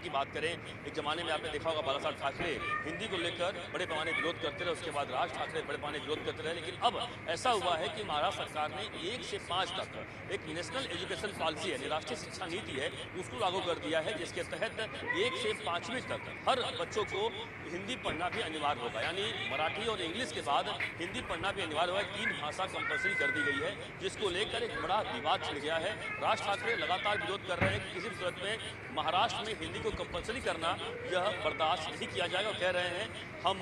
की बात करें, एक ज़माने में आपने देखा होगा बाला साहब ठाकरे हिंदी को लेकर बड़े पैमाने विरोध करते रहे, उसके बाद राज ठाकरे बड़े पैमाने विरोध करते रहे, लेकिन अब ऐसा हुआ है कि महाराष्ट्र सरकार ने 1 से 5 तक एक नेशनल एजुकेशन पॉलिसी है, राष्ट्रीय शिक्षा नीति है, उसको लागू कर दिया है, जिसके तहत 1 से 5वीं तक हर बच्चों को हिंदी पढ़ना भी अनिवार्य होगा। यानी मराठी और इंग्लिश के बाद हिंदी पढ़ना भी अनिवार्य होगा। 3 भाषा कंपल्सरी कर दी गई है, जिसको लेकर एक बड़ा विवाद छिड़ गया है। राज ठाकरे लगातार विरोध कर रहे हैं कि किसी भी सूरत में महाराष्ट्र में हिंदी को कंपल्सरी करना यह बर्दाश्त नहीं किया जाएगा। और कह रहे हैं हम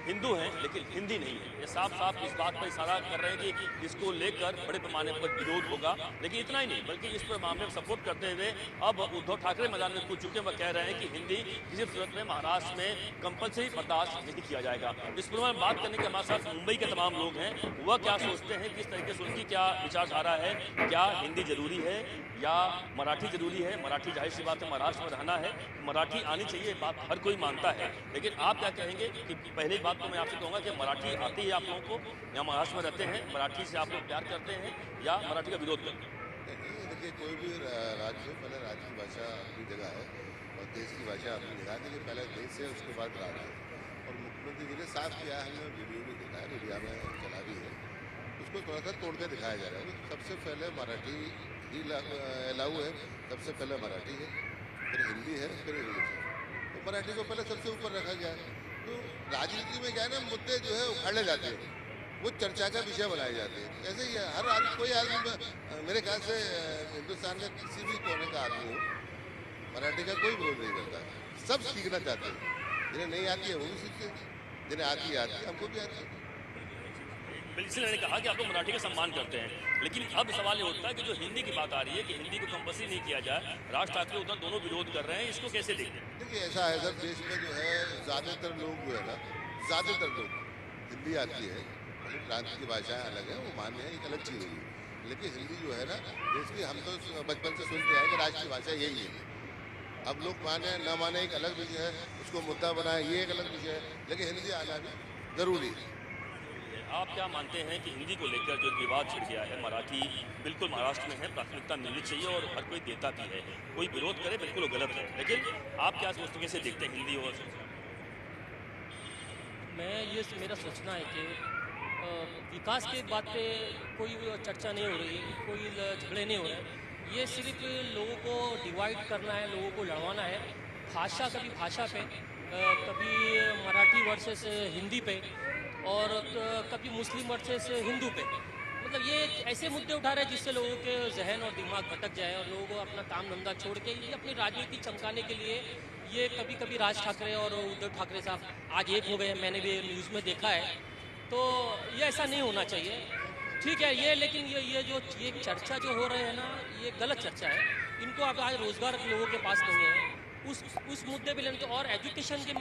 हिंदू हैं लेकिन हिंदी नहीं है। ये साफ साफ इस बात पर इशारा कर रहे हैं कि इसको लेकर बड़े पैमाने पर विरोध होगा। लेकिन इतना ही नहीं बल्कि इस पर मामले में सपोर्ट करते हुए अब उद्धव ठाकरे मैदान में कूद चुके हैं। वह कह रहे हैं कि हिंदी किसी भी सूरत में महाराष्ट्र में कंपल्सरी बर्दाश्त नहीं किया जाएगा। इस पर में बात करने के हमारे साथ मुंबई के तमाम लोग हैं, वह क्या सोचते हैं, किस तरीके से उनकी क्या विचारधारा है, क्या हिंदी जरूरी है या मराठी जरूरी है। मराठी जाहिर सी बात है महाराष्ट्र में रहना है, मराठी आनी चाहिए, बात हर कोई मानता है। लेकिन आप क्या कहेंगे कि पहली बात तो मैं आपसे कहूँगा कि मराठी आती है आप लोगों को, या महाराष्ट्र में रहते हैं, मराठी से आप लोग प्यार करते हैं या मराठी का विरोध करते हैं? देखिए, कोई भी राज्य पहले राज्य की भाषा अपनी जगह है और देश की भाषा अपनी जगह है। देखिए, पहले देश है उसके बाद राज्य है। और मुख्यमंत्री जी ने साफ किया है, हमने वीडियो भी देखा है, मीडिया में चला भी है, उसको थोड़ा सा तोड़ के दिखाया जा रहा है। सबसे पहले मराठी ही अलाउ है, सबसे पहले मराठी है, फिर हिंदी है, फिर इंग्लिश है। तो मराठी को पहले सबसे ऊपर रखा गया है। तो राजनीति में क्या है ना, मुद्दे जो है उखाड़े जाते हैं, वो चर्चा का विषय बनाए जाते हैं। ऐसे ही है, हर आदमी, कोई आदमी मेरे ख्याल से हिंदुस्तान का किसी भी कोने का आदमी हो, मराठी का कोई विरोध नहीं करता। सब सीखना चाहते हैं, जिन्हें नहीं आती है वो भी सीखते हैं, जिन्हें आती है हमको भी आती है। इसलिए मैंने कहा कि आप लोग मराठी का सम्मान करते हैं, लेकिन अब सवाल ये उठता है कि जो हिंदी की बात आ रही है कि हिंदी को कंपल्सरी नहीं किया जाए, राज ठाकरे उधर दोनों विरोध कर रहे हैं, इसको कैसे देखते हैं? देखिए, ऐसा है सर, देश में जो है ज़्यादातर लोग जो है ना, ज़्यादातर लोग हिंदी आती है, प्रांत की भाषाएं अलग है, वो मान्य है, एक अलग चीज़ होगी। लेकिन हिंदी जो है ना, देश की, हम तो बचपन से सुनते हैं कि राष्ट्रीय भाषा यही है। अब लोग माने न माने एक अलग विषय है, उसको मुद्दा बनाए ये एक अलग विषय है, लेकिन हिंदी आना भी ज़रूरी है। आप क्या मानते हैं कि हिंदी को लेकर जो विवाद छिड़ गया है, मराठी बिल्कुल महाराष्ट्र में है, प्राथमिकता मिलनी चाहिए और हर कोई देता भी है, कोई विरोध करे बिल्कुल वो गलत है, लेकिन आप क्या सोचते कैसे देखते हैं हिंदी और? मेरा सोचना है कि विकास के बात पे कोई चर्चा नहीं हो रही, कोई झगड़े नहीं हो रहे हैं। ये सिर्फ लोगों को डिवाइड करना है, लोगों को लड़वाना है। भाषा, कभी भाषा पे, कभी मराठी वर्सेस हिंदी पे, और कभी मुस्लिम वर्सेस हिंदू पे। मतलब ये ऐसे मुद्दे उठा रहे हैं जिससे लोगों के जहन और दिमाग भटक जाए और लोगों को अपना काम धंधा छोड़ के ये अपनी राजनीति चमकाने के लिए ये कभी कभी राज ठाकरे और उद्धव ठाकरे साहब आज एक हो गए, मैंने भी न्यूज़ में देखा है। तो ये ऐसा नहीं होना चाहिए, ठीक है ये, लेकिन ये चर्चा जो हो रहे हैं ना, ये गलत चर्चा है। इनको अब आज रोज़गार लोगों के पास नहीं है, उस मुद्दे पे लेने। तो और एजुकेशन के